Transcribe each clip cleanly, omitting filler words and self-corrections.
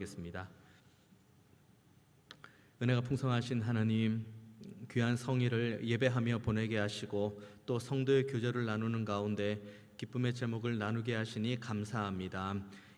기도하겠습니다. 은혜가 풍성하신 하나님, 귀한 성일을 예배하며 보내게 하시고 또 성도의 교제를 나누는 가운데 기쁨의 제목을 나누게 하시니 감사합니다.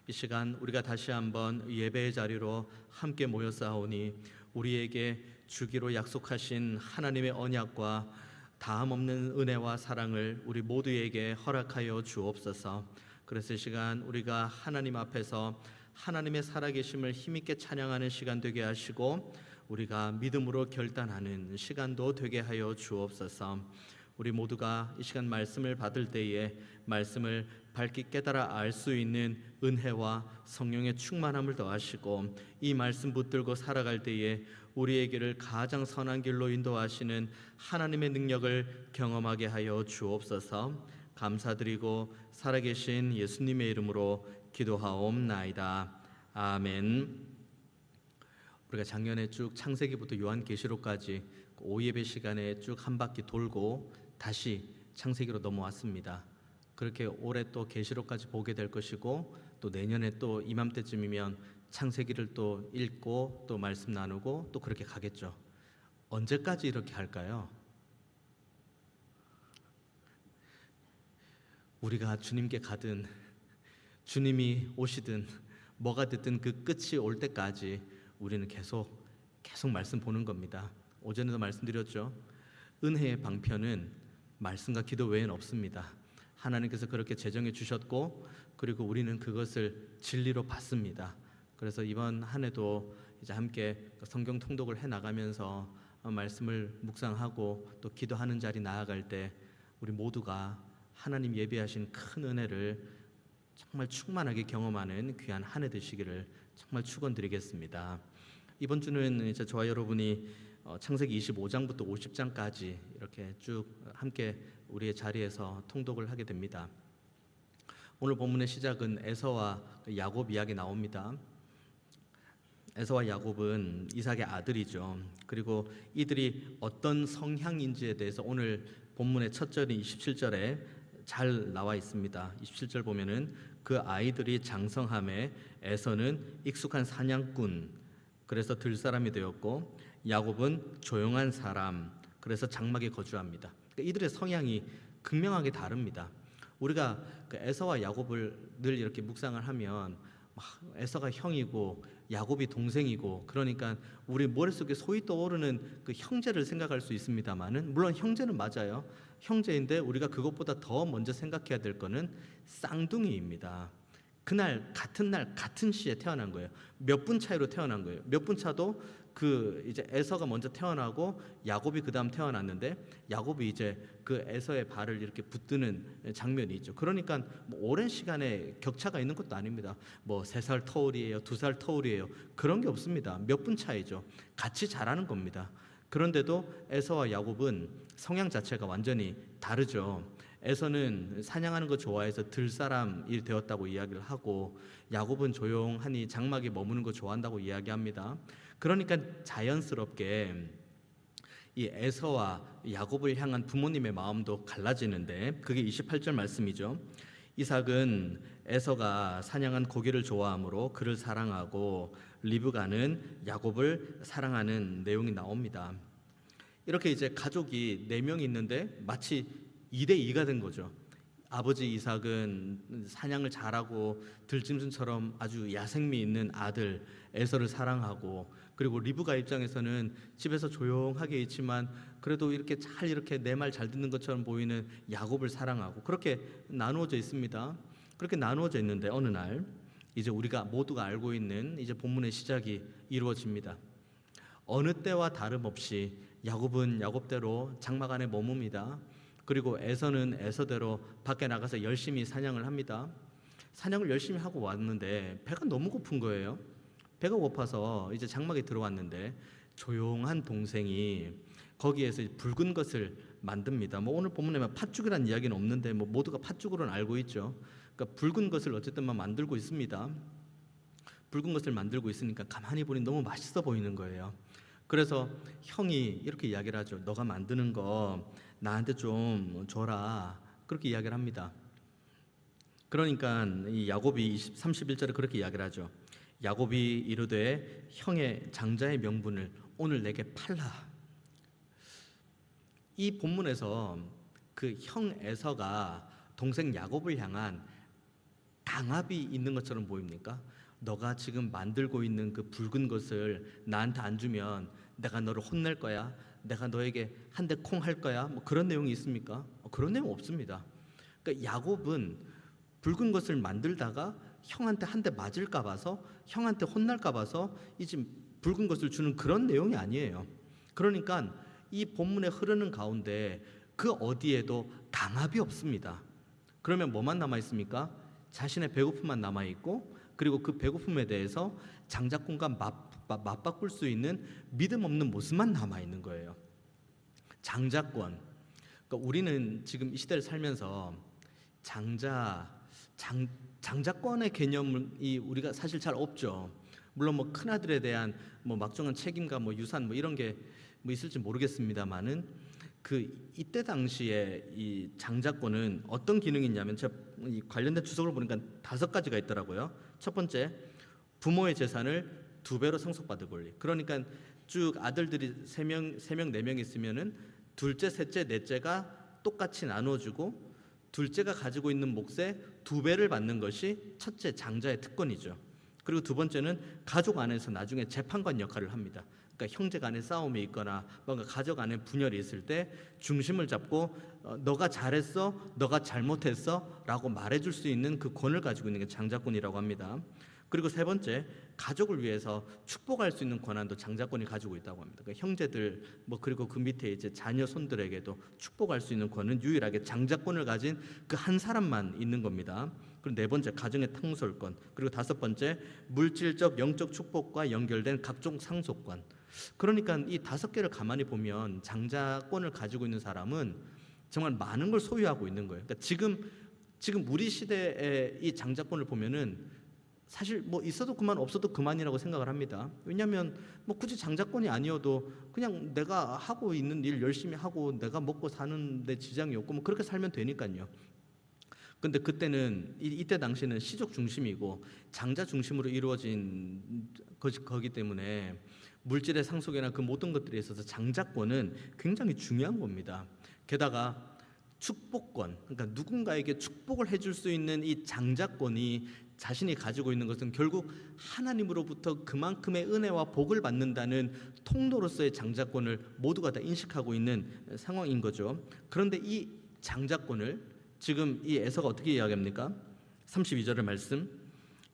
이 시간 우리가 다시 한번 예배의 자리로 함께 모였사오니 우리에게 주기로 약속하신 하나님의 언약과 다함없는 은혜와 사랑을 우리 모두에게 허락하여 주옵소서. 그래서 이 시간 우리가 하나님 앞에서 하나님의 살아계심을 힘있게 찬양하는 시간 되게 하시고 우리가 믿음으로 결단하는 시간도 되게 하여 주옵소서. 우리 모두가 이 시간 말씀을 받을 때에 말씀을 밝게 깨달아 알 수 있는 은혜와 성령의 충만함을 더하시고 이 말씀 붙들고 살아갈 때에 우리에게를 가장 선한 길로 인도하시는 하나님의 능력을 경험하게 하여 주옵소서. 감사드리고 살아계신 예수님의 이름으로 기도하옵나이다. 아멘. 우리가 작년에 쭉 창세기부터 요한계시록까지 오예배 시간에 쭉 한 바퀴 돌고 다시 창세기로 넘어왔습니다. 그렇게 올해 또 계시록까지 보게 될 것이고 또 내년에 또 이맘때쯤이면 창세기를 또 읽고 또 말씀 나누고 또 그렇게 가겠죠. 언제까지 이렇게 할까요? 우리가 주님께 가든 주님이 오시든 뭐가 됐든 그 끝이 올 때까지 우리는 계속 말씀 보는 겁니다. 오전에도 말씀드렸죠. 은혜의 방편은 말씀과 기도 외에는 없습니다. 하나님께서 그렇게 제정해 주셨고 그리고 우리는 그것을 진리로 받습니다. 그래서 이번 한 해도 이제 함께 성경 통독을 해 나가면서 말씀을 묵상하고 또 기도하는 자리 나아갈 때 우리 모두가 하나님 예비하신 큰 은혜를 정말 충만하게 경험하는 귀한 한 해 되시기를 정말 축원드리겠습니다. 이번 주는 이제 저와 여러분이 창세기 25장부터 50장까지 이렇게 쭉 함께 우리의 자리에서 통독을 하게 됩니다. 오늘 본문의 시작은 에서와 야곱 이야기 나옵니다. 에서와 야곱은 이삭의 아들이죠. 그리고 이들이 어떤 성향인지에 대해서 오늘 본문의 첫 절인 27절에 잘 나와 있습니다. 27절 보면은 그 아이들이 장성함에 에서는 익숙한 사냥꾼, 그래서 들사람이 되었고 야곱은 조용한 사람, 그래서 장막에 거주합니다. 그러니까 이들의 성향이 극명하게 다릅니다. 우리가 그 에서와 야곱을 늘 이렇게 묵상을 하면 에서가 형이고 야곱이 동생이고 그러니까 우리 머릿속에 소위 떠오르는 그 형제를 생각할 수 있습니다만은 물론 형제는 맞아요. 형제인데 우리가 그것보다 더 먼저 생각해야 될 거는 쌍둥이입니다. 그날 같은 시에 태어난 거예요. 몇 분 차이로 태어난 거예요. 몇 분 차도 그 이제 에서가 먼저 태어나고 야곱이 그다음 태어났는데 야곱이 이제 그 에서의 발을 이렇게 붙드는 장면이 있죠. 그러니까 뭐 오랜 시간에 격차가 있는 것도 아닙니다. 뭐 3살 터울이에요, 2살 터울이에요. 그런 게 없습니다. 몇 분 차이죠. 같이 자라는 겁니다. 그런데도 에서와 야곱은 성향 자체가 완전히 다르죠. 에서는 사냥하는 거 좋아해서 들사람이 되었다고 이야기를 하고 야곱은 조용하니 장막에 머무는 거 좋아한다고 이야기합니다. 그러니까 자연스럽게 이 에서와 야곱을 향한 부모님의 마음도 갈라지는데 그게 28절 말씀이죠. 이삭은 에서가 사냥한 고기를 좋아하므로 그를 사랑하고 리브가는 야곱을 사랑하는 내용이 나옵니다. 이렇게 이제 가족이 4명이 있는데 마치 2대2가 된 거죠. 아버지 이삭은 사냥을 잘하고 들짐승처럼 아주 야생미 있는 아들 에서를 사랑하고 그리고 리브가 입장에서는 집에서 조용하게 있지만 그래도 이렇게 잘 이렇게 내 말 잘 듣는 것처럼 보이는 야곱을 사랑하고 그렇게 나누어져 있습니다. 그렇게 나누어져 있는데 어느 날 이제 우리가 모두가 알고 있는 이제 본문의 시작이 이루어집니다. 어느 때와 다름없이 야곱은 야곱대로 장막 안에 머뭅니다. 그리고 에서는 에서대로 밖에 나가서 열심히 사냥을 합니다. 사냥을 열심히 하고 왔는데 배가 너무 고픈 거예요. 배가 고파서 이제 장막에 들어왔는데 조용한 동생이 거기에서 붉은 것을 만듭니다. 뭐 오늘 본문에 팥죽이라는 이야기는 없는데 뭐 모두가 팥죽으로는 알고 있죠. 그러니까 붉은 것을 어쨌든 만들고 있습니다. 붉은 것을 만들고 있으니까 가만히 보니 너무 맛있어 보이는 거예요. 그래서 형이 이렇게 이야기를 하죠. 너가 만드는 거 나한테 좀 줘라. 그렇게 이야기를 합니다. 그러니까 이 야곱이 31절에 그렇게 이야기를 하죠. 야곱이 이르되 형의 장자의 명분을 오늘 내게 팔라. 이 본문에서 그 형 에서가 동생 야곱을 향한 강압이 있는 것처럼 보입니까? 너가 지금 만들고 있는 그 붉은 것을 나한테 안 주면 내가 너를 혼낼 거야. 내가 너에게 한 대 콩 할 거야. 뭐 그런 내용이 있습니까? 그런 내용 없습니다. 그러니까 야곱은 붉은 것을 만들다가 형한테 한 대 맞을까 봐서, 형한테 혼날까 봐서 이 지금 붉은 것을 주는 그런 내용이 아니에요. 그러니까 이 본문에 흐르는 가운데 그 어디에도 강압이 없습니다. 그러면 뭐만 남아 있습니까? 자신의 배고픔만 남아 있고, 그리고 그 배고픔에 대해서 장자권과 맞바꿀 수 있는 믿음 없는 모습만 남아 있는 거예요. 장자권. 그러니까 우리는 지금 이 시대를 살면서 장자권의 개념이 우리가 사실 잘 없죠. 물론 뭐 큰아들에 대한 뭐 막중한 책임과 뭐 유산 뭐 이런 게 뭐 있을지 모르겠습니다만은 그 이때 당시에 이 장자권은 어떤 기능이 있냐면, 제가 이 관련된 주석을 보니까 5가지가 있더라고요. 첫 번째, 부모의 재산을 2배로 상속받을 권리. 그러니까 쭉 아들들이 3명, 4명 있으면은 둘째, 셋째, 넷째가 똑같이 나눠주고 둘째가 가지고 있는 몫의 2배를 받는 것이 첫째 장자의 특권이죠. 그리고 두 번째는 가족 안에서 나중에 재판관 역할을 합니다. 그러니까 형제 간의 싸움이 있거나 뭔가 가족 안에 분열이 있을 때 중심을 잡고 너가 잘했어, 너가 잘못했어 라고 말해줄 수 있는 그 권을 가지고 있는 게 장자권이라고 합니다. 그리고 세 번째, 가족을 위해서 축복할 수 있는 권한도 장자권이 가지고 있다고 합니다. 그러니까 형제들 뭐 그리고 그 밑에 이제 자녀 손들에게도 축복할 수 있는 권은 유일하게 장자권을 가진 그 한 사람만 있는 겁니다. 그리고 네 번째, 가정의 통솔권. 그리고 다섯 번째, 물질적 영적 축복과 연결된 각종 상속권. 그러니까 이 5개를 가만히 보면 장자권을 가지고 있는 사람은 정말 많은 걸 소유하고 있는 거예요. 그러니까 지금 우리 시대의 이 장자권을 보면은 사실 뭐 있어도 그만 없어도 그만이라고 생각을 합니다. 왜냐하면 뭐 굳이 장자권이 아니어도 그냥 내가 하고 있는 일 열심히 하고 내가 먹고 사는데 지장이 없고 뭐 그렇게 살면 되니까요. 근데 그때는 이때 당시는 시족 중심이고 장자 중심으로 이루어진 거기 때문에 물질의 상속이나 그 모든 것들에 있어서 장자권은 굉장히 중요한 겁니다. 게다가 축복권, 그러니까 누군가에게 축복을 해줄 수 있는 이 장자권이 자신이 가지고 있는 것은 결국 하나님으로부터 그만큼의 은혜와 복을 받는다는 통로로서의 장자권을 모두가 다 인식하고 있는 상황인 거죠. 그런데 이 장자권을 지금 이 에서가 어떻게 이야기합니까? 32절의 말씀,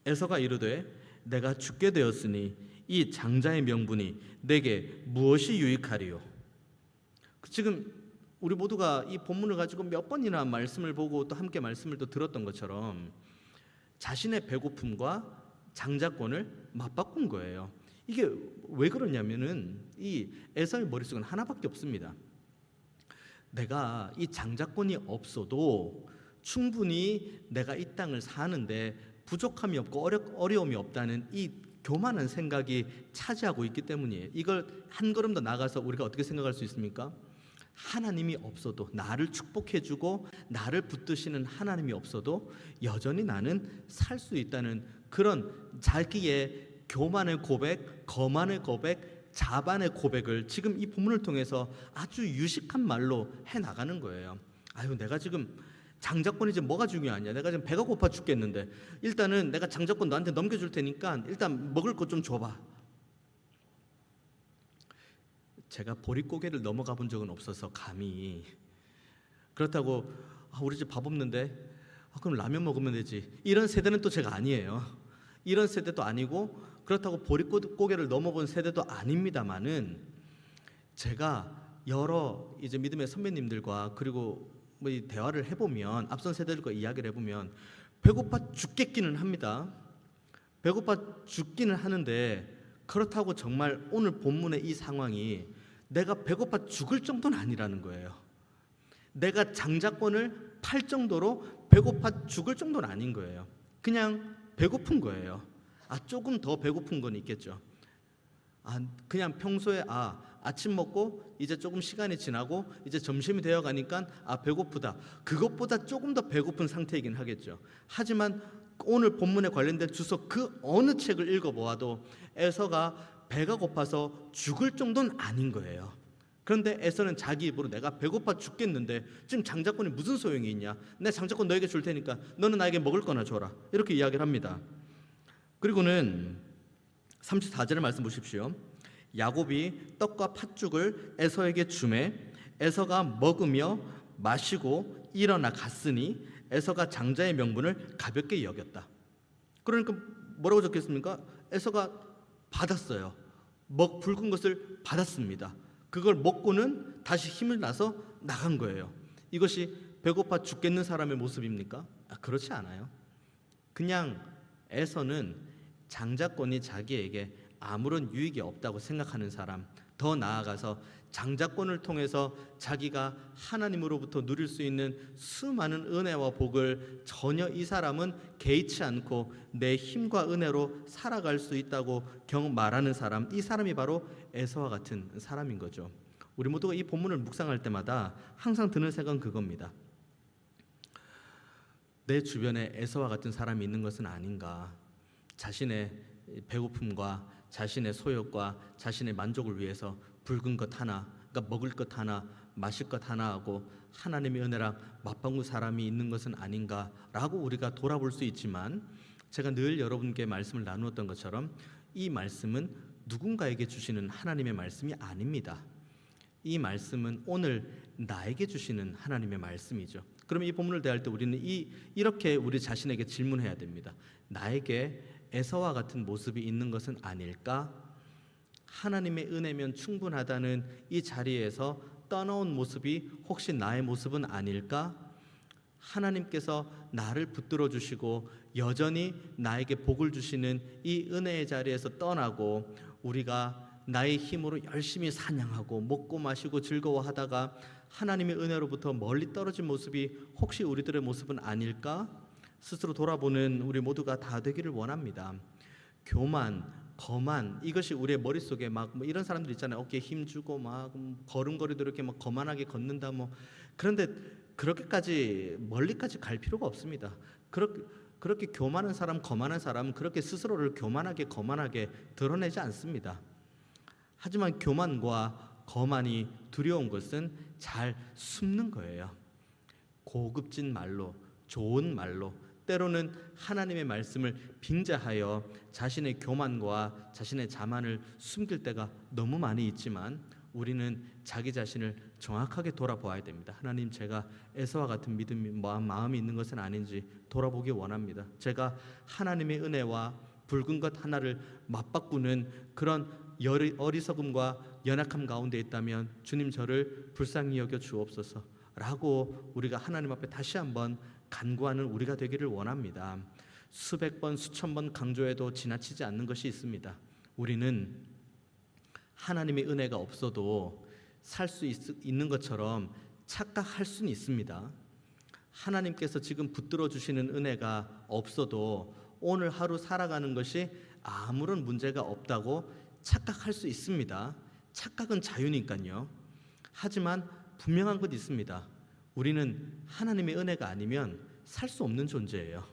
에서가 이르되 내가 죽게 되었으니 이 장자의 명분이 내게 무엇이 유익하리요? 지금 우리 모두가 이 본문을 가지고 몇 번이나 말씀을 보고 또 함께 말씀을 또 들었던 것처럼 자신의 배고픔과 장자권을 맞바꾼 거예요. 이게 왜 그러냐면은 이 에서의 머릿속은 하나밖에 없습니다. 내가 이 장자권이 없어도 충분히 내가 이 땅을 사는데 부족함이 없고 어려움이 없다는 이 교만한 생각이 차지하고 있기 때문이에요. 이걸 한 걸음 더 나가서 우리가 어떻게 생각할 수 있습니까? 하나님이 없어도, 나를 축복해주고 나를 붙드시는 하나님이 없어도 여전히 나는 살 수 있다는 그런 자기의 교만의 고백, 거만의 고백, 자반의 고백을 지금 이 본문을 통해서 아주 유식한 말로 해나가는 거예요. 아유, 내가 지금 장자권이 지금 뭐가 중요하냐? 내가 지금 배가 고파 죽겠는데 일단은 내가 장자권 너한테 넘겨줄 테니까 일단 먹을 것 좀 줘봐. 제가 보릿고개를 넘어가 본 적은 없어서 감히, 그렇다고 우리 집 밥 없는데 그럼 라면 먹으면 되지, 이런 세대는 또 제가 아니에요. 이런 세대도 아니고 그렇다고 보릿고개를 넘어본 세대도 아닙니다만은 제가 여러 이제 믿음의 선배님들과 그리고 뭐 이 대화를 해보면, 앞선 세대들과 이야기를 해보면 배고파 죽겠기는 합니다. 배고파 죽기는 하는데 그렇다고 정말 오늘 본문의 이 상황이 내가 배고파 죽을 정도는 아니라는 거예요. 내가 장자권을 팔 정도로 배고파 죽을 정도는 아닌 거예요. 그냥 배고픈 거예요. 조금 더 배고픈 건 있겠죠. 그냥 평소에 아침 먹고 이제 조금 시간이 지나고 이제 점심이 되어 가니까 배고프다. 그것보다 조금 더 배고픈 상태이긴 하겠죠. 하지만 오늘 본문에 관련된 주석 그 어느 책을 읽어보아도 에서가 배가 고파서 죽을 정도는 아닌 거예요. 그런데 에서는 자기 입으로 내가 배고파 죽겠는데 지금 장자권이 무슨 소용이 있냐, 내 장자권 너에게 줄 테니까 너는 나에게 먹을 거나 줘라, 이렇게 이야기를 합니다. 그리고는 34절의 말씀 보십시오. 야곱이 떡과 팥죽을 에서에게 주매 에서가 먹으며 마시고 일어나 갔으니 에서가 장자의 명분을 가볍게 여겼다. 그러니까 뭐라고 적혔습니까? 에서가 받았어요. 붉은 것을 받았습니다. 그걸 먹고는 다시 힘을 나서 나간 거예요. 이것이 배고파 죽겠는 사람의 모습입니까? 그렇지 않아요. 그냥 에서는 장자권이 자기에게 아무런 유익이 없다고 생각하는 사람, 더 나아가서 장자권을 통해서 자기가 하나님으로부터 누릴 수 있는 수많은 은혜와 복을 전혀 이 사람은 개의치 않고 내 힘과 은혜로 살아갈 수 있다고 말하는 사람, 이 사람이 바로 에서와 같은 사람인 거죠. 우리 모두가 이 본문을 묵상할 때마다 항상 드는 생각은 그겁니다. 내 주변에 에서와 같은 사람이 있는 것은 아닌가. 자신의 배고픔과 자신의 소욕과 자신의 만족을 위해서 붉은 것 하나, 그러니까 먹을 것 하나, 마실 것 하나 하고 하나님의 은혜랑 맞방구 사람이 있는 것은 아닌가라고 우리가 돌아볼 수 있지만, 제가 늘 여러분께 말씀을 나누었던 것처럼 이 말씀은 누군가에게 주시는 하나님의 말씀이 아닙니다. 이 말씀은 오늘 나에게 주시는 하나님의 말씀이죠. 그럼 이 본문을 대할 때 우리는 이렇게 우리 자신에게 질문해야 됩니다. 나에게 에서와 같은 모습이 있는 것은 아닐까? 하나님의 은혜면 충분하다는 이 자리에서 떠나온 모습이 혹시 나의 모습은 아닐까? 하나님께서 나를 붙들어 주시고 여전히 나에게 복을 주시는 이 은혜의 자리에서 떠나고 우리가 나의 힘으로 열심히 사냥하고 먹고 마시고 즐거워하다가 하나님의 은혜로부터 멀리 떨어진 모습이 혹시 우리들의 모습은 아닐까? 스스로 돌아보는 우리 모두가 다 되기를 원합니다. 교만, 거만, 이것이 우리의 머릿속에 막 이런 사람들 있잖아요. 어깨에 힘주고 막 걸음걸이도 이렇게 막 거만하게 걷는다 그런데 그렇게까지 멀리까지 갈 필요가 없습니다. 그렇게 교만한 사람, 거만한 사람은 그렇게 스스로를 교만하게 거만하게 드러내지 않습니다. 하지만 교만과 거만이 두려운 것은 잘 숨는 거예요. 고급진 말로, 좋은 말로, 때로는 하나님의 말씀을 빙자하여 자신의 교만과 자신의 자만을 숨길 때가 너무 많이 있지만 우리는 자기 자신을 정확하게 돌아보아야 됩니다. 하나님, 제가 에서와 같은 믿음이 마음이 있는 것은 아닌지 돌아보기 원합니다. 제가 하나님의 은혜와 붉은 것 하나를 맞바꾸는 그런 어리석음과 연약함 가운데 있다면 주님, 저를 불쌍히 여겨 주옵소서 라고 우리가 하나님 앞에 다시 한번 간구하는 우리가 되기를 원합니다. 수백 번 수천 번 강조해도 지나치지 않는 것이 있습니다. 우리는 하나님의 은혜가 없어도 살 수 있는 것처럼 착각할 수는 있습니다. 하나님께서 지금 붙들어 주시는 은혜가 없어도 오늘 하루 살아가는 것이 아무런 문제가 없다고 착각할 수 있습니다. 착각은 자유니까요. 하지만 분명한 것 있습니다. 우리는 하나님의 은혜가 아니면 살 수 없는 존재예요.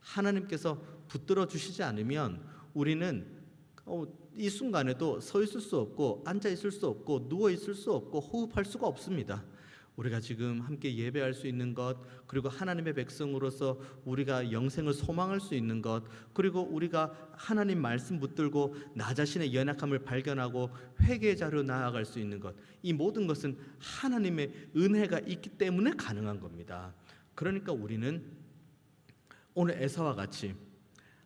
하나님께서 붙들어 주시지 않으면 우리는 이 순간에도 서 있을 수 없고 앉아 있을 수 없고 누워 있을 수 없고 호흡할 수가 없습니다. 우리가 지금 함께 예배할 수 있는 것, 그리고 하나님의 백성으로서 우리가 영생을 소망할 수 있는 것, 그리고 우리가 하나님 말씀 붙들고 나 자신의 연약함을 발견하고 회개의 자리로 나아갈 수 있는 것, 이 모든 것은 하나님의 은혜가 있기 때문에 가능한 겁니다. 그러니까 우리는 오늘 에사와 같이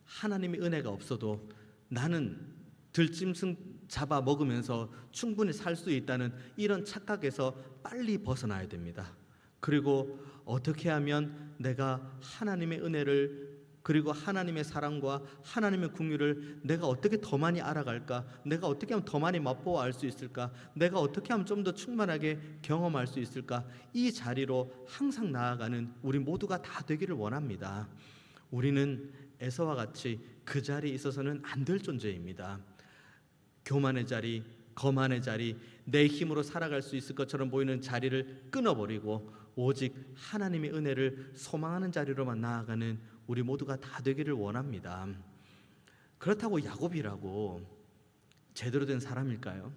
하나님의 은혜가 없어도 나는 들짐승 잡아 먹으면서 충분히 살 수 있다는 이런 착각에서 빨리 벗어나야 됩니다. 그리고 어떻게 하면 내가 하나님의 은혜를, 그리고 하나님의 사랑과 하나님의 긍휼을 내가 어떻게 더 많이 알아갈까? 내가 어떻게 하면 더 많이 맛보아 알 수 있을까? 내가 어떻게 하면 좀 더 충만하게 경험할 수 있을까? 이 자리로 항상 나아가는 우리 모두가 다 되기를 원합니다. 우리는 에서와 같이 그 자리에 있어서는 안 될 존재입니다. 교만의 자리, 거만의 자리, 내 힘으로 살아갈 수 있을 것처럼 보이는 자리를 끊어버리고 오직 하나님의 은혜를 소망하는 자리로만 나아가는 우리 모두가 다 되기를 원합니다. 그렇다고 야곱이라고 제대로 된 사람일까요?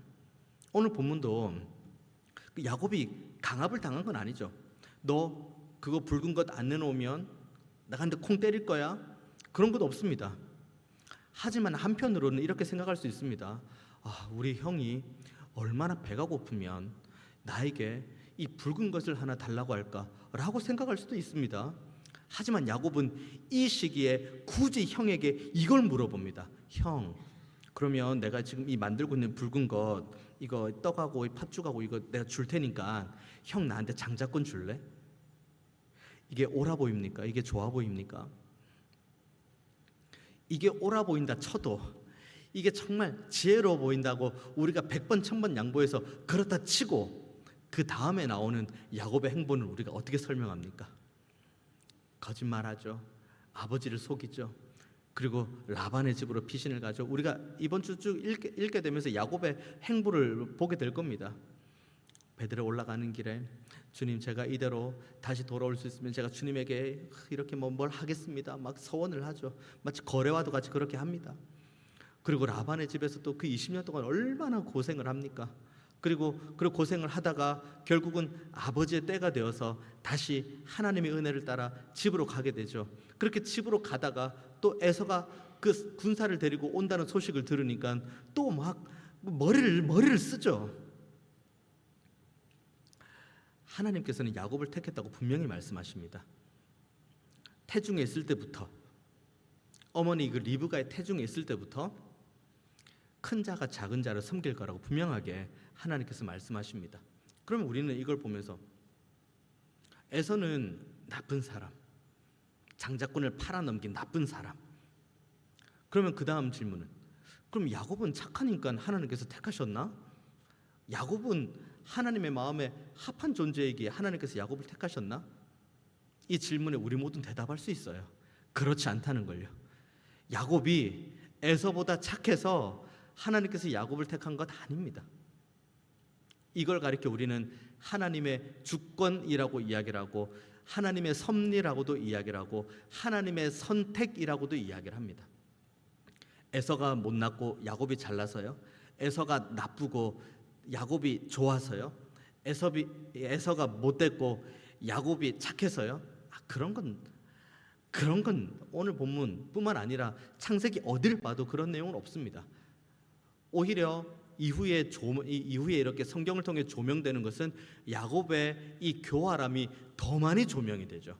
오늘 본문도 야곱이 강압을 당한 건 아니죠. 너 그거 붉은 것 안 내놓으면 내가 한 대 콩 때릴 거야. 그런 것도 없습니다. 하지만 한편으로는 이렇게 생각할 수 있습니다. 우리 형이 얼마나 배가 고프면 나에게 이 붉은 것을 하나 달라고 할까라고 생각할 수도 있습니다. 하지만 야곱은 이 시기에 굳이 형에게 이걸 물어봅니다. 형, 그러면 내가 지금 이 만들고 있는 붉은 것, 이거 떡하고 팥죽하고 이거 내가 줄 테니까 형 나한테 장자권 줄래? 이게 옳아 보입니까? 이게 좋아 보입니까? 이게 옳아 보인다 쳐도 이게 정말 지혜로워 보인다고 우리가 100번 1000번 양보해서 그렇다 치고 그 다음에 나오는 야곱의 행보는 우리가 어떻게 설명합니까? 거짓말하죠. 아버지를 속이죠. 그리고 라반의 집으로 피신을 가죠. 우리가 이번 주 쭉 읽게 되면서 야곱의 행보를 보게 될 겁니다. 베들에 올라가는 길에 주님, 제가 이대로 다시 돌아올 수 있으면 제가 주님에게 이렇게 뭘 하겠습니다. 막 서원을 하죠. 마치 거래와도 같이 그렇게 합니다. 그리고 라반의 집에서 또 그 20년 동안 얼마나 고생을 합니까? 그리고 고생을 하다가 결국은 아버지의 때가 되어서 다시 하나님의 은혜를 따라 집으로 가게 되죠. 그렇게 집으로 가다가 또 에서가 그 군사를 데리고 온다는 소식을 들으니까 또 막 머리를 쓰죠. 하나님께서는 야곱을 택했다고 분명히 말씀하십니다. 태중에 있을 때부터, 어머니 그 리브가의 태중에 있을 때부터 큰 자가 작은 자를 섬길 거라고 분명하게 하나님께서 말씀하십니다. 그러면 우리는 이걸 보면서 에서는 나쁜 사람, 장자권을 팔아넘긴 나쁜 사람. 그러면 그 다음 질문은, 그럼 야곱은 착하니까 하나님께서 택하셨나? 야곱은 하나님의 마음에 합한 존재이기에 하나님께서 야곱을 택하셨나? 이 질문에 우리 모두는 대답할 수 있어요. 그렇지 않다는 걸요. 야곱이 에서보다 착해서 하나님께서 야곱을 택한 것 아닙니다. 이걸 가리켜 우리는 하나님의 주권이라고 이야기를 하고 하나님의 섭리라고도 이야기를 하고 하나님의 선택이라고도 이야기를 합니다. 에서가 못났고 야곱이 잘나서요? 에서가 나쁘고 야곱이 좋아서요? 에서가 못됐고 야곱이 착해서요? 그런 건 오늘 본문뿐만 아니라 창세기 어딜 봐도 그런 내용은 없습니다. 오히려 이후에 이렇게 성경을 통해 조명되는 것은 야곱의 이 교활함이 더 많이 조명이 되죠.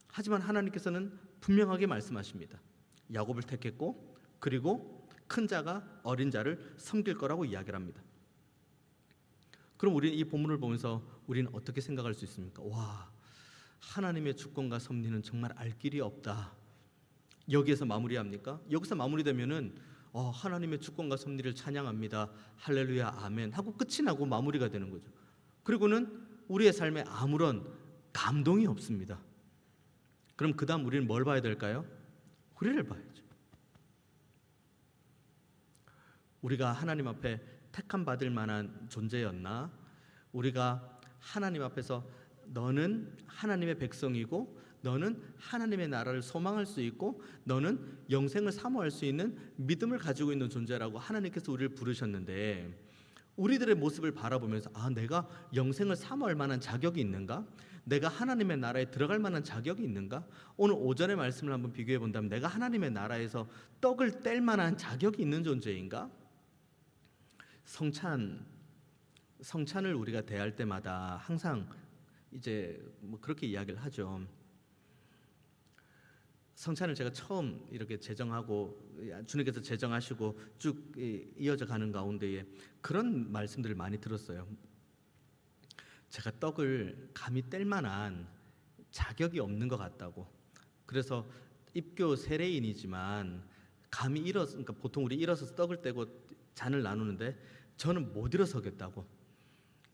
하지만 하나님께서는 분명하게 말씀하십니다. 야곱을 택했고 그리고 큰 자가 어린 자를 섬길 거라고 이야기를 합니다. 그럼 우리는 이 본문을 보면서 우리는 어떻게 생각할 수 있습니까? 와, 하나님의 주권과 섭리는 정말 알 길이 없다. 여기에서 마무리합니까? 여기서 마무리되면은 하나님의 주권과 섭리를 찬양합니다. 할렐루야 아멘 하고 끝이 나고 마무리가 되는 거죠. 그리고는 우리의 삶에 아무런 감동이 없습니다. 그럼 그 다음 우리는 뭘 봐야 될까요? 우리를 봐야죠. 우리가 하나님 앞에 택함 받을 만한 존재였나? 우리가 하나님 앞에서 너는 하나님의 백성이고 너는 하나님의 나라를 소망할 수 있고 너는 영생을 사모할 수 있는 믿음을 가지고 있는 존재라고 하나님께서 우리를 부르셨는데 우리들의 모습을 바라보면서 내가 영생을 사모할 만한 자격이 있는가? 내가 하나님의 나라에 들어갈 만한 자격이 있는가? 오늘 오전의 말씀을 한번 비교해 본다면 내가 하나님의 나라에서 떡을 뗄 만한 자격이 있는 존재인가? 성찬을 우리가 대할 때마다 항상 이제 그렇게 이야기를 하죠. 성찬을 제가 처음 이렇게 제정하고 주님께서 제정하시고 쭉 이어져 가는 가운데에 그런 말씀들을 많이 들었어요. 제가 떡을 감히 뗄 만한 자격이 없는 것 같다고. 그래서 입교 세례인이지만 감히 그러니까 보통 우리 일어서서 떡을 떼고 잔을 나누는데 저는 못 일어서겠다고.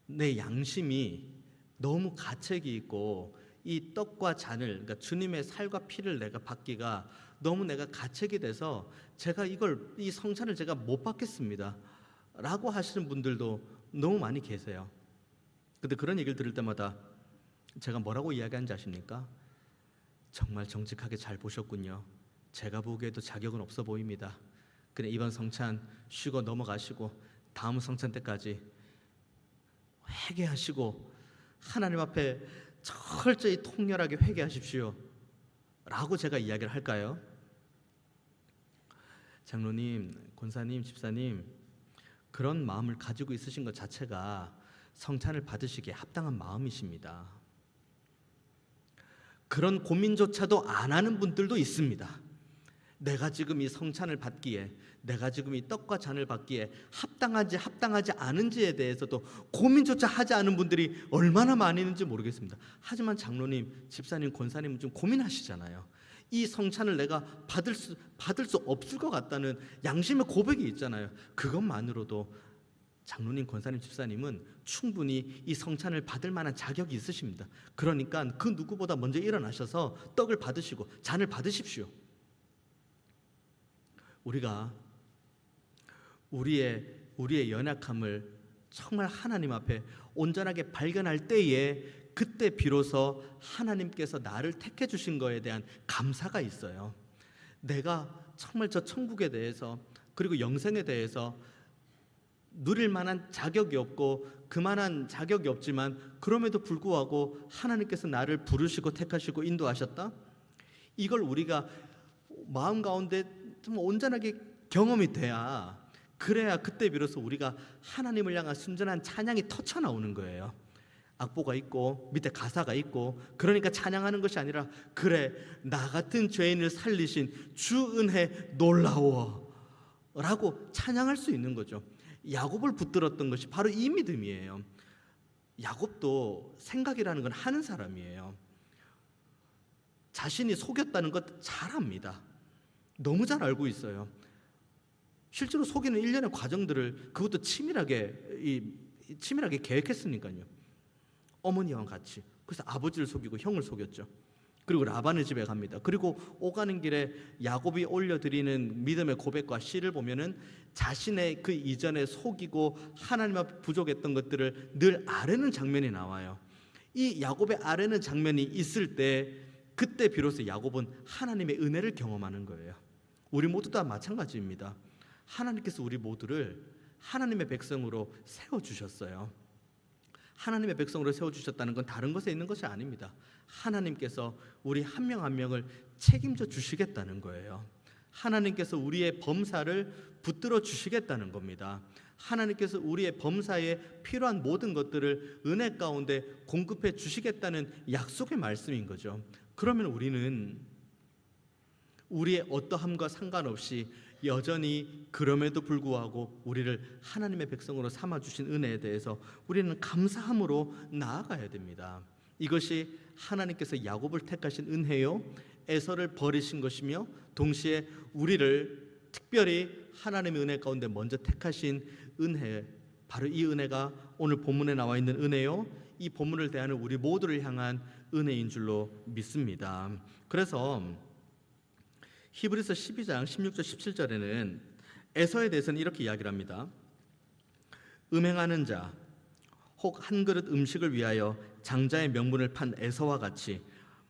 내 양심이 너무 가책이 있고 이 떡과 잔을 그러니까 주님의 살과 피를 내가 받기가 너무 내가 가책이 돼서 제가 이 성찬을 제가 못 받겠습니다 라고 하시는 분들도 너무 많이 계세요. 근데 그런 얘기를 들을 때마다 제가 뭐라고 이야기하는지 아십니까? 정말 정직하게 잘 보셨군요. 제가 보기에도 자격은 없어 보입니다. 그냥 이번 성찬 쉬고 넘어가시고 다음 성찬 때까지 회개하시고 하나님 앞에 철저히 통렬하게 회개하십시오 라고 제가 이야기를 할까요? 장로님, 권사님, 집사님, 그런 마음을 가지고 있으신 것 자체가 성찬을 받으시기에 합당한 마음이십니다. 그런 고민조차도 안 하는 분들도 있습니다. 내가 지금 이 성찬을 받기에, 내가 지금 이 떡과 잔을 받기에 합당한지 합당하지 않은지에 대해서도 고민조차 하지 않은 분들이 얼마나 많이 있는지 모르겠습니다. 하지만 장로님, 집사님, 권사님은 좀 고민하시잖아요. 이 성찬을 내가 받을 수 없을 것 같다는 양심의 고백이 있잖아요. 그것만으로도 장로님, 권사님, 집사님은 충분히 이 성찬을 받을 만한 자격이 있으십니다. 그러니까 그 누구보다 먼저 일어나셔서 떡을 받으시고 잔을 받으십시오. 우리가 우리의 연약함을 정말 하나님 앞에 온전하게 발견할 때에 그때 비로소 하나님께서 나를 택해 주신 거에 대한 감사가 있어요. 내가 정말 저 천국에 대해서 그리고 영생에 대해서 누릴 만한 자격이 없고 그만한 자격이 없지만 그럼에도 불구하고 하나님께서 나를 부르시고 택하시고 인도하셨다? 이걸 우리가 마음 가운데 좀 온전하게 경험이 돼야, 그래야 그때 비로소 우리가 하나님을 향한 순전한 찬양이 터쳐나오는 거예요. 악보가 있고 밑에 가사가 있고 그러니까 찬양하는 것이 아니라, 그래 나 같은 죄인을 살리신 주 은혜 놀라워 라고 찬양할 수 있는 거죠. 야곱을 붙들었던 것이 바로 이 믿음이에요. 야곱도 생각이라는 건 하는 사람이에요. 자신이 속였다는 것 잘 압니다. 너무 잘 알고 있어요. 실제로 속이는 일련의 과정들을 그것도 치밀하게 계획했으니까요. 어머니와 같이. 그래서 아버지를 속이고 형을 속였죠. 그리고 라반의 집에 갑니다. 그리고 오가는 길에 야곱이 올려드리는 믿음의 고백과 시를 보면은 자신의 그 이전에 속이고 하나님 앞에 부족했던 것들을 늘 아뢰는 장면이 나와요. 이 야곱의 아뢰는 장면이 있을 때, 그때 비로소 야곱은 하나님의 은혜를 경험하는 거예요. 우리 모두 다 마찬가지입니다. 하나님께서 우리 모두를 하나님의 백성으로 세워주셨어요. 하나님의 백성으로 세워주셨다는 건 다른 것에 있는 것이 아닙니다. 하나님께서 우리 한 명 한 명을 책임져 주시겠다는 거예요. 하나님께서 우리의 범사를 붙들어 주시겠다는 겁니다. 하나님께서 우리의 범사에 필요한 모든 것들을 은혜 가운데 공급해 주시겠다는 약속의 말씀인 거죠. 그러면 우리는 우리의 어떠함과 상관없이 여전히 그럼에도 불구하고 우리를 하나님의 백성으로 삼아주신 은혜에 대해서 우리는 감사함으로 나아가야 됩니다. 이것이 하나님께서 야곱을 택하신 은혜요, 에서를 버리신 것이며 동시에 우리를 특별히 하나님의 은혜 가운데 먼저 택하신 은혜, 바로 이 은혜가 오늘 본문에 나와 있는 은혜요, 이 본문을 대하는 우리 모두를 향한 은혜인 줄로 믿습니다. 그래서 히브리서 12장 16절 17절에는 에서에 대해서는 이렇게 이야기를 합니다. 음행하는 자, 혹 한 그릇 음식을 위하여 장자의 명분을 판 에서와 같이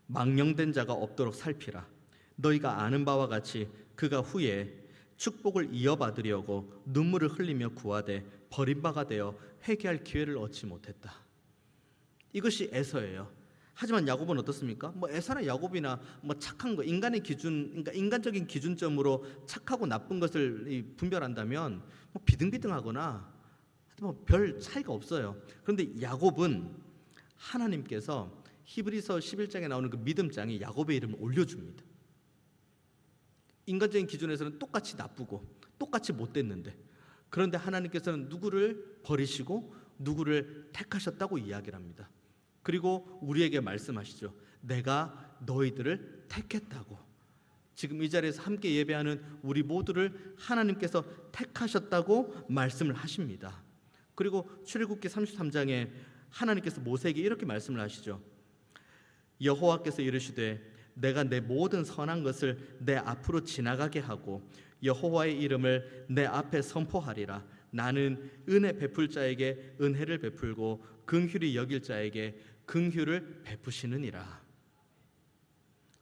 망령된 자가 없도록 살피라. 너희가 아는 바와 같이 그가 후에 축복을 이어받으려고 눈물을 흘리며 구하되 버림바가 되어 회개할 기회를 얻지 못했다. 이것이 에서예요. 하지만 야곱은 어떻습니까? 에서나 야곱이나 착한 거, 인간의 기준, 그러니까 인간적인 기준점으로 착하고 나쁜 것을 분별한다면 비등비등하거나 별 차이가 없어요. 그런데 야곱은 하나님께서 히브리서 11장에 나오는 그 믿음장에 야곱의 이름을 올려줍니다. 인간적인 기준에서는 똑같이 나쁘고 똑같이 못됐는데, 그런데 하나님께서는 누구를 버리시고 누구를 택하셨다고 이야기를 합니다. 그리고 우리에게 말씀하시죠. 내가 너희들을 택했다고. 지금 이 자리에서 함께 예배하는 우리 모두를 하나님께서 택하셨다고 말씀을 하십니다. 그리고 출애굽기 33장에 하나님께서 모세에게 이렇게 말씀을 하시죠. 여호와께서 이르시되 내가 내 모든 선한 것을 내 앞으로 지나가게 하고 여호와의 이름을 내 앞에 선포하리라. 나는 은혜 베풀 자에게 은혜를 베풀고 긍휼히 여길 자에게 긍휼을 베푸시느니라.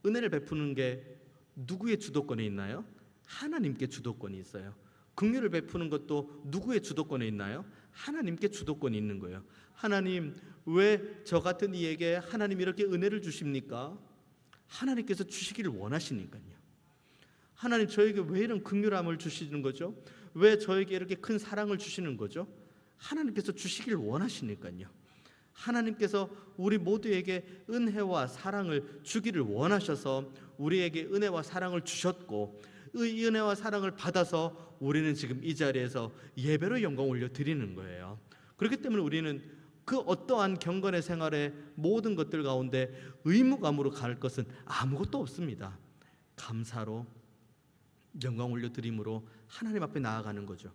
은혜를 베푸는 게 누구의 주도권에 있나요? 하나님께 주도권이 있어요. 긍휼을 베푸는 것도 누구의 주도권에 있나요? 하나님께 주도권이 있는 거예요. 하나님, 왜 저 같은 이에게 하나님 이렇게 은혜를 주십니까? 하나님께서 주시기를 원하시니까요. 하나님, 저에게 왜 이런 긍휼함을 주시는 거죠? 왜 저에게 이렇게 큰 사랑을 주시는 거죠? 하나님께서 주시기를 원하시니까요. 하나님께서 우리 모두에게 은혜와 사랑을 주기를 원하셔서 우리에게 은혜와 사랑을 주셨고, 이 은혜와 사랑을 받아서 우리는 지금 이 자리에서 예배로 영광 올려 드리는 거예요. 그렇기 때문에 우리는 그 어떠한 경건의 생활의 모든 것들 가운데 의무감으로 갈 것은 아무것도 없습니다. 감사로 영광 올려 드림으로 하나님 앞에 나아가는 거죠.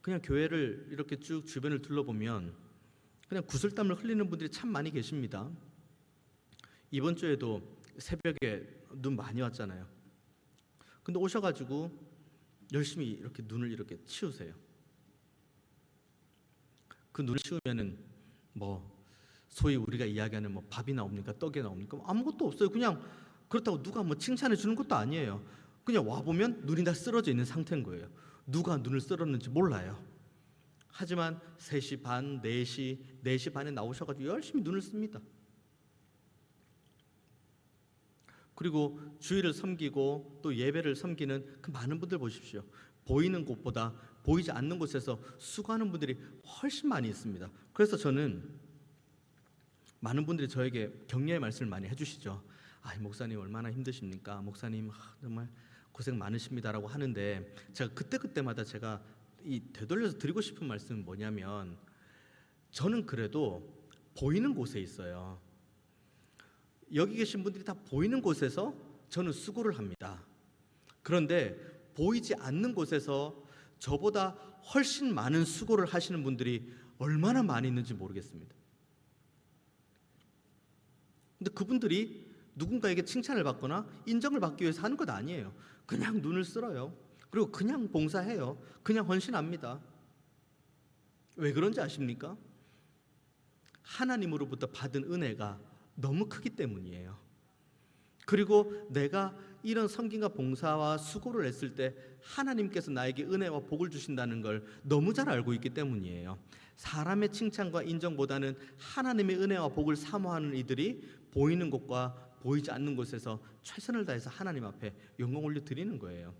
그냥 교회를 이렇게 쭉 주변을 둘러보면 그냥 구슬땀을 흘리는 분들이 참 많이 계십니다. 이번 주에도 새벽에 눈 많이 왔잖아요. 근데 오셔가지고 열심히 이렇게 눈을 이렇게 치우세요. 그 눈을 치우면은 뭐 소위 우리가 이야기하는 뭐 밥이 나옵니까? 떡이 나옵니까? 아무것도 없어요. 그냥 그렇다고 누가 뭐 칭찬해 주는 것도 아니에요. 그냥 와보면 눈이 다 쓰러져 있는 상태인 거예요. 누가 눈을 쓸었는지 몰라요. 하지만 3시 반, 4시 반에 나오셔가지고 열심히 눈을 씁니다. 그리고 주일을 섬기고 또 예배를 섬기는 그 많은 분들 보십시오. 보이는 곳보다 보이지 않는 곳에서 수고하는 분들이 훨씬 많이 있습니다. 그래서 저는 많은 분들이 저에게 격려의 말씀을 많이 해주시죠. 목사님 얼마나 힘드십니까? 목사님 정말 고생 많으십니다라고 하는데, 제가 그때마다 제가 되돌려서 드리고 싶은 말씀은 뭐냐면, 저는 그래도 보이는 곳에 있어요. 여기 계신 분들이 다 보이는 곳에서 저는 수고를 합니다. 그런데 보이지 않는 곳에서 저보다 훨씬 많은 수고를 하시는 분들이 얼마나 많이 있는지 모르겠습니다. 근데 그분들이 누군가에게 칭찬을 받거나 인정을 받기 위해서 하는 것 아니에요. 그냥 눈을 쓸어요. 그리고 그냥 봉사해요. 그냥 헌신합니다. 왜 그런지 아십니까? 하나님으로부터 받은 은혜가 너무 크기 때문이에요. 그리고 내가 이런 섬김과 봉사와 수고를 했을 때 하나님께서 나에게 은혜와 복을 주신다는 걸 너무 잘 알고 있기 때문이에요. 사람의 칭찬과 인정보다는 하나님의 은혜와 복을 사모하는 이들이 보이는 곳과 보이지 않는 곳에서 최선을 다해서 하나님 앞에 영광 올려 드리는 거예요.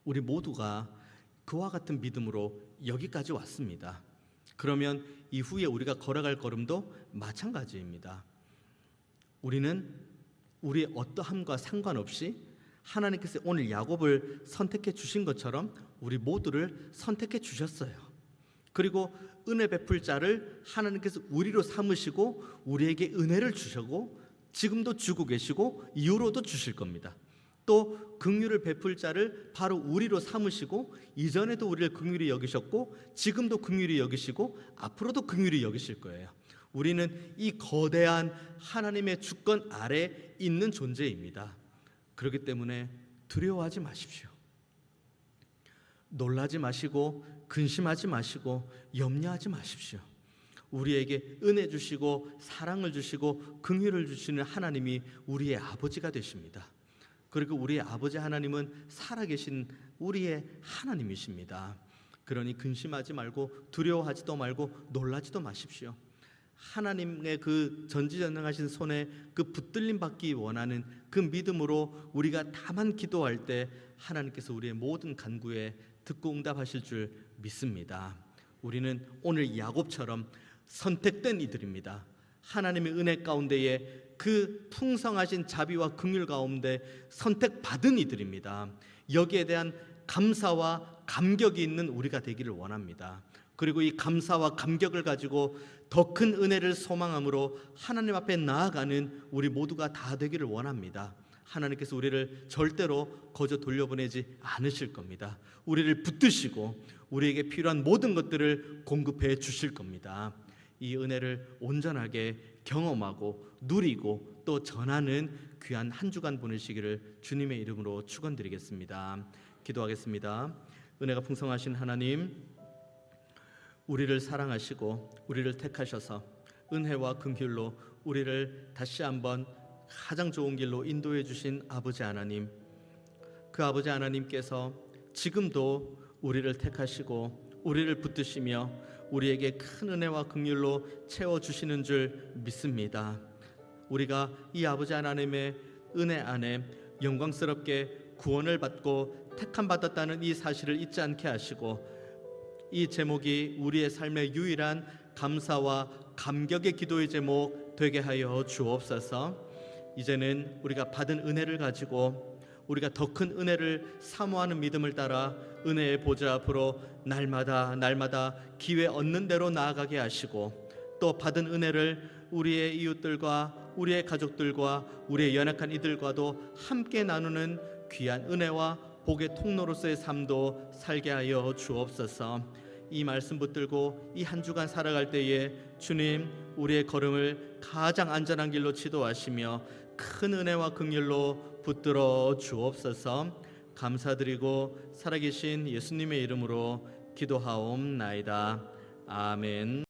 우리 모두가 그와 같은 믿음으로 여기까지 왔습니다. 그러면 이후에 우리가 걸어갈 걸음도 마찬가지입니다. 우리는 우리의 어떠함과 상관없이 하나님께서 오늘 야곱을 선택해 주신 것처럼 우리 모두를 선택해 주셨어요. 그리고 은혜 베풀 자를 하나님께서 우리로 삼으시고 우리에게 은혜를 주셨고 지금도 주고 계시고 이후로도 주실 겁니다. 또 긍휼을 베풀 자를 바로 우리로 삼으시고 이전에도 우리를 긍휼히 여기셨고 지금도 긍휼히 여기시고 앞으로도 긍휼히 여기실 거예요. 우리는 이 거대한 하나님의 주권 아래 있는 존재입니다. 그렇기 때문에 두려워하지 마십시오. 놀라지 마시고 근심하지 마시고 염려하지 마십시오. 우리에게 은혜 주시고 사랑을 주시고 긍휼을 주시는 하나님이 우리의 아버지가 되십니다. 그리고 우리의 아버지 하나님은 살아계신 우리의 하나님이십니다. 그러니 근심하지 말고 두려워하지도 말고 놀라지도 마십시오. 하나님의 그 전지전능하신 손에 그 붙들림 받기 원하는 그 믿음으로 우리가 다만 기도할 때 하나님께서 우리의 모든 간구에 듣고 응답하실 줄 믿습니다. 우리는 오늘 야곱처럼 선택된 이들입니다. 하나님의 은혜 가운데에 그 풍성하신 자비와 긍휼 가운데 선택받은 이들입니다. 여기에 대한 감사와 감격이 있는 우리가 되기를 원합니다. 그리고 이 감사와 감격을 가지고 더 큰 은혜를 소망함으로 하나님 앞에 나아가는 우리 모두가 다 되기를 원합니다. 하나님께서 우리를 절대로 거저 돌려보내지 않으실 겁니다. 우리를 붙드시고 우리에게 필요한 모든 것들을 공급해 주실 겁니다. 이 은혜를 온전하게 경험하고 누리고 또 전하는 귀한 한 주간 보내시기를 주님의 이름으로 축원드리겠습니다. 기도하겠습니다. 은혜가 풍성하신 하나님, 우리를 사랑하시고 우리를 택하셔서 은혜와 긍휼로 우리를 다시 한번 가장 좋은 길로 인도해 주신 아버지 하나님, 그 아버지 하나님께서 지금도 우리를 택하시고 우리를 붙드시며 우리에게 큰 은혜와 긍휼로 채워주시는 줄 믿습니다. 우리가 이 아버지 하나님의 은혜 안에 영광스럽게 구원을 받고 택함 받았다는 이 사실을 잊지 않게 하시고, 이 제목이 우리의 삶의 유일한 감사와 감격의 기도의 제목 되게 하여 주옵소서. 이제는 우리가 받은 은혜를 가지고 우리가 더 큰 은혜를 사모하는 믿음을 따라 은혜의 보좌 앞으로 날마다 기회 얻는 대로 나아가게 하시고, 또 받은 은혜를 우리의 이웃들과 우리의 가족들과 우리의 연약한 이들과도 함께 나누는 귀한 은혜와 복의 통로로서의 삶도 살게 하여 주옵소서. 이 말씀 붙들고 이 한 주간 살아갈 때에 주님, 우리의 걸음을 가장 안전한 길로 지도하시며 큰 은혜와 긍휼로 붙들어 주옵소서. 감사드리고 살아계신 예수님의 이름으로 기도하옵나이다. 아멘.